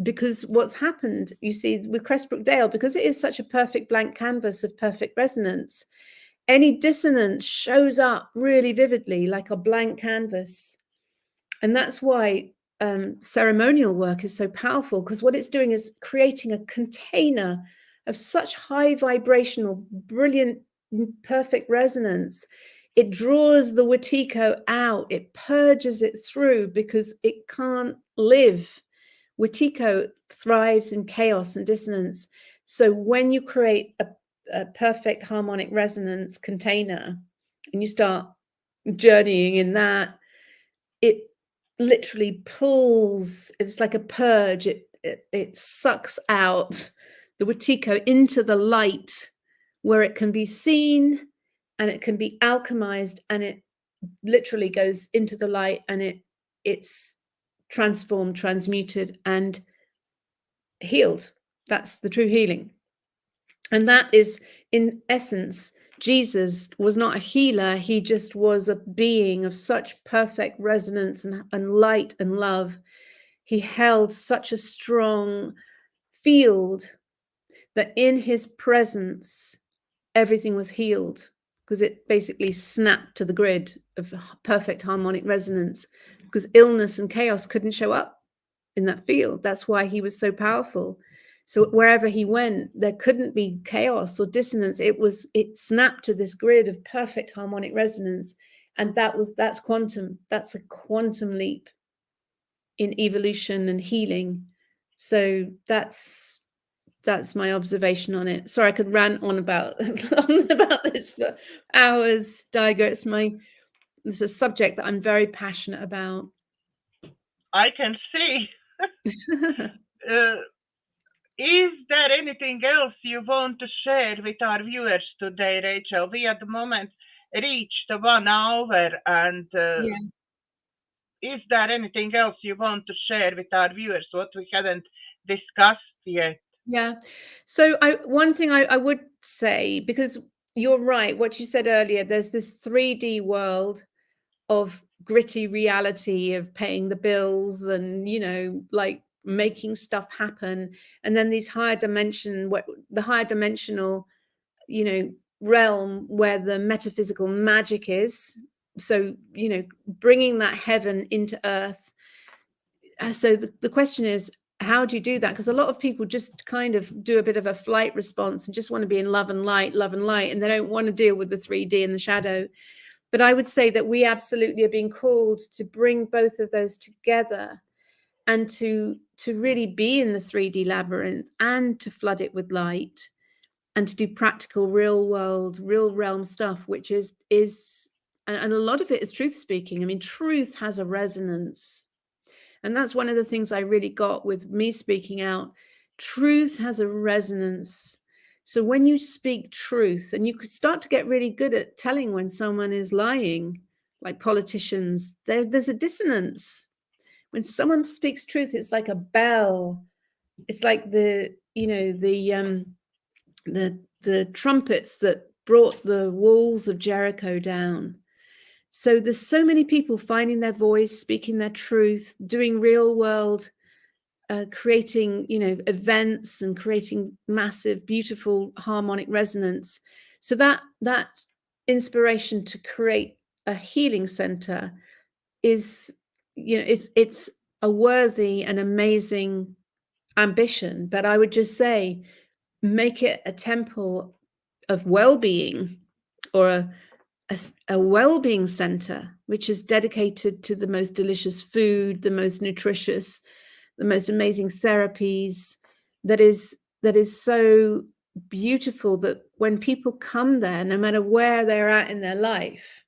because what's happened, you see, with Cressbrook Dale, because it is such a perfect blank canvas of perfect resonance, any dissonance shows up really vividly like a blank canvas. And that's why ceremonial work is so powerful, because what it's doing is creating a container of such high vibrational, brilliant, perfect resonance. It draws the Wetiko out, it purges it through, because it can't live. Wetiko thrives in chaos and dissonance. So when you create a perfect harmonic resonance container and you start journeying in that, it literally pulls, it's like a purge, it sucks out the Wetiko into the light, where it can be seen and it can be alchemized, and it literally goes into the light, and it's transformed, transmuted, and healed. That's the true healing. And that is, in essence, Jesus was not a healer. He just was a being of such perfect resonance and light and love. He held such a strong field that in his presence, everything was healed, because it basically snapped to the grid of perfect harmonic resonance, because illness and chaos couldn't show up in that field. That's why he was so powerful. So wherever he went, there couldn't be chaos or dissonance. It snapped to this grid of perfect harmonic resonance. And that's quantum. That's a quantum leap in evolution and healing. So that's my observation on it. Sorry, I could rant on about this for hours, Daiga. It's a subject that I'm very passionate about. I can see. Is there anything else you want to share with our viewers today, Rachel? We at the moment reached the 1 hour, and is there anything else you want to share with our viewers, what we hadn't discussed yet? Yeah. So one thing I would say, because you're right, what you said earlier, there's this 3D world of gritty reality of paying the bills and, like making stuff happen. And then these the higher dimensional, realm where the metaphysical magic is. So, bringing that heaven into earth. So the question is, how do you do that? Because a lot of people just kind of do a bit of a flight response and just want to be in love and light, and they don't want to deal with the 3D and the shadow. But I would say that we absolutely are being called to bring both of those together, and to really be in the 3D labyrinth and to flood it with light, and to do practical, real world, real realm stuff, which is and a lot of it is truth speaking. I mean, truth has a resonance. And that's one of the things I really got with me speaking out. Truth has a resonance. So when you speak truth, and you could start to get really good at telling when someone is lying, like politicians, there's a dissonance. When someone speaks truth, it's like a bell. It's like the trumpets that brought the walls of Jericho down. So there's so many people finding their voice, speaking their truth, doing real world, creating, events and creating massive, beautiful harmonic resonance. So that inspiration to create a healing center is, it's a worthy and amazing ambition. But I would just say, make it a temple of well-being, or a well-being center, which is dedicated to the most delicious food, the most nutritious, the most amazing therapies, that is so beautiful, that when people come there, no matter where they're at in their life,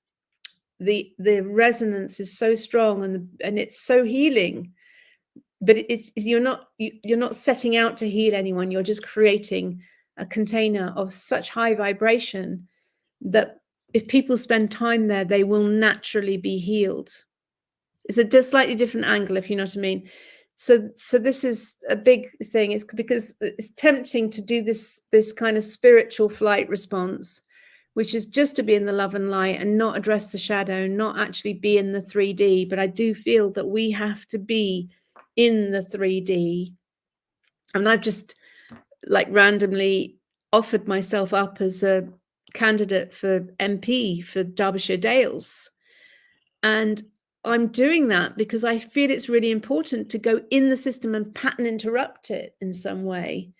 the resonance is so strong, and it's so healing. But you're not setting out to heal anyone. You're just creating a container of such high vibration that if people spend time there, they will naturally be healed. It's a slightly different angle, if you know what I mean. So this is a big thing. It's because it's tempting to do this kind of spiritual flight response, which is just to be in the love and light and not address the shadow, not actually be in the 3D. But I do feel that we have to be in the 3D. And I've just like randomly offered myself up as a candidate for MP for Derbyshire Dales. And I'm doing that because I feel it's really important to go in the system and pattern interrupt it in some way,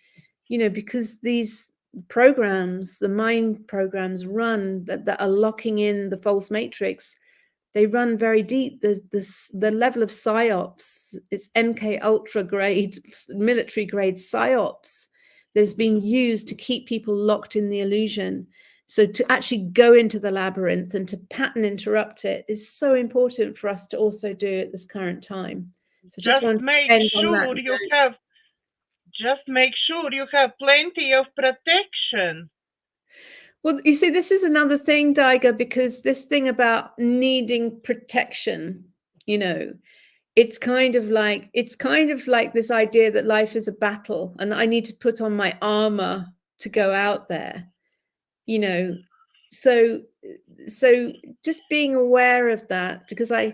because these programs, the mind programs run that are locking in the false matrix, they run very deep. There's the level of psyops. It's MK ultra grade, military grade psyops that is being used to keep people locked in the illusion. So to actually go into the labyrinth and to pattern interrupt it is so important for us to also do at this current time. So just make sure you have plenty of protection. Well, you see, this is another thing, Daiga, because this thing about needing protection, it's kind of like this idea that life is a battle and I need to put on my armor to go out there, so just being aware of that, because I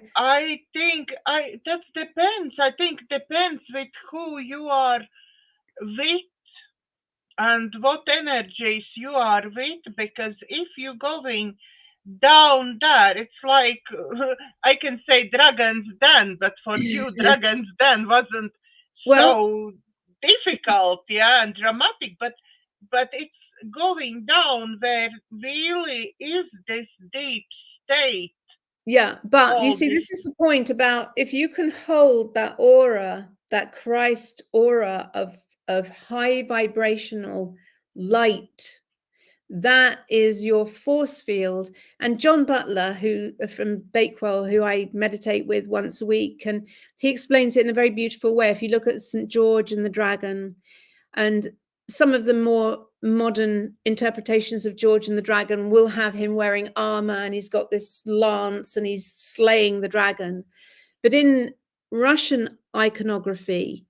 think that depends. I think depends with who you are with. and what energies you are with, because if you're going down there, it's like I can say Dragon's Den, but for you Dragon's Den wasn't Well, so difficult, yeah, and dramatic, but it's going down where really is this deep state yeah, but you of see, this. this is the point about if you can hold that aura, that Christ aura of high vibrational light, that is your force field. And John Butler, who from Bakewell, who I meditate with once a week, and he explains it in a very beautiful way. If you look at St. George and the dragon, and some of the more modern interpretations of George and the dragon will have him wearing armor, and he's got this lance and he's slaying the dragon. But in Russian iconography,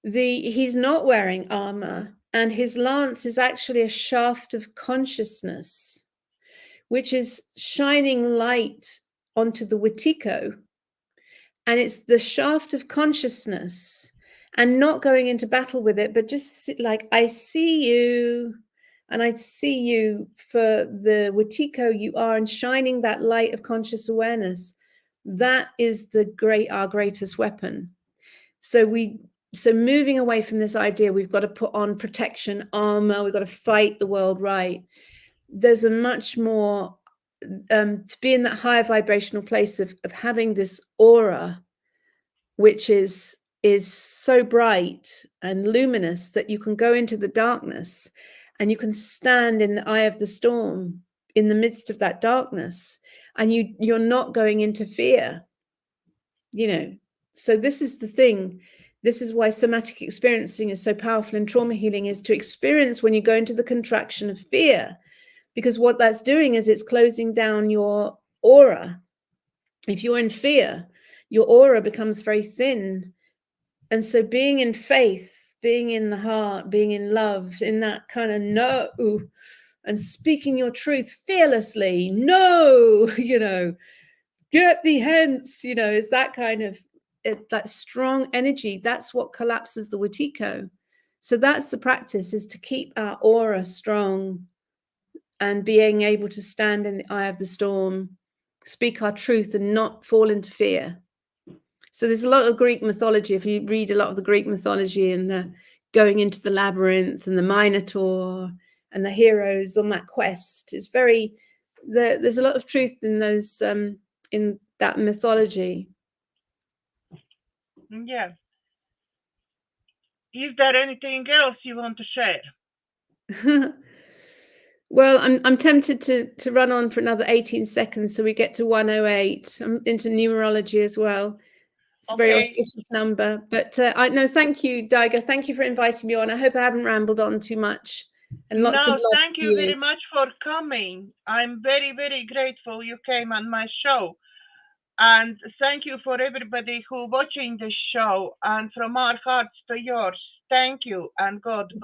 he's not wearing armor, and his lance is actually a shaft of consciousness, which is shining light onto the Wetiko. And it's the shaft of consciousness, and not going into battle with it, but just like, I see you, and I see you for the Wetiko you are, and shining that light of conscious awareness. That is our greatest weapon. So moving away from this idea, we've got to put on protection armor, we've got to fight the world right. There's a much more to be in that higher vibrational place of having this aura, which is so bright and luminous that you can go into the darkness and you can stand in the eye of the storm in the midst of that darkness, and you're not going into fear, you know. So this is the thing. This is why somatic experiencing is so powerful in trauma healing, is to experience when you go into the contraction of fear, because what that's doing is it's closing down your aura. If you're in fear, your aura becomes very thin. And so being in faith, being in the heart, being in love, in that kind of no, and speaking your truth fearlessly, no, you know, get thee hence, you know, is that kind of that strong energy. That's what collapses the Wetiko. So that's the practice, is to keep our aura strong and being able to stand in the eye of the storm, speak our truth and not fall into fear. So there's a lot of Greek mythology. If you read a lot of the Greek mythology, and the going into the labyrinth and the Minotaur and the heroes on that quest, is there's a lot of truth in those in that mythology. Yeah. Is there anything else you want to share? Well, I'm tempted to run on for another 18 seconds so we get to 108. I'm into numerology as well. It's a very auspicious number. But I no, thank you, Daiga. Thank you for inviting me on. I hope I haven't rambled on too much. And lots of love. Thank you very much for coming. I'm very, very grateful you came on my show. And thank you for everybody who watching this show. And from our hearts to yours, thank you, and God bless.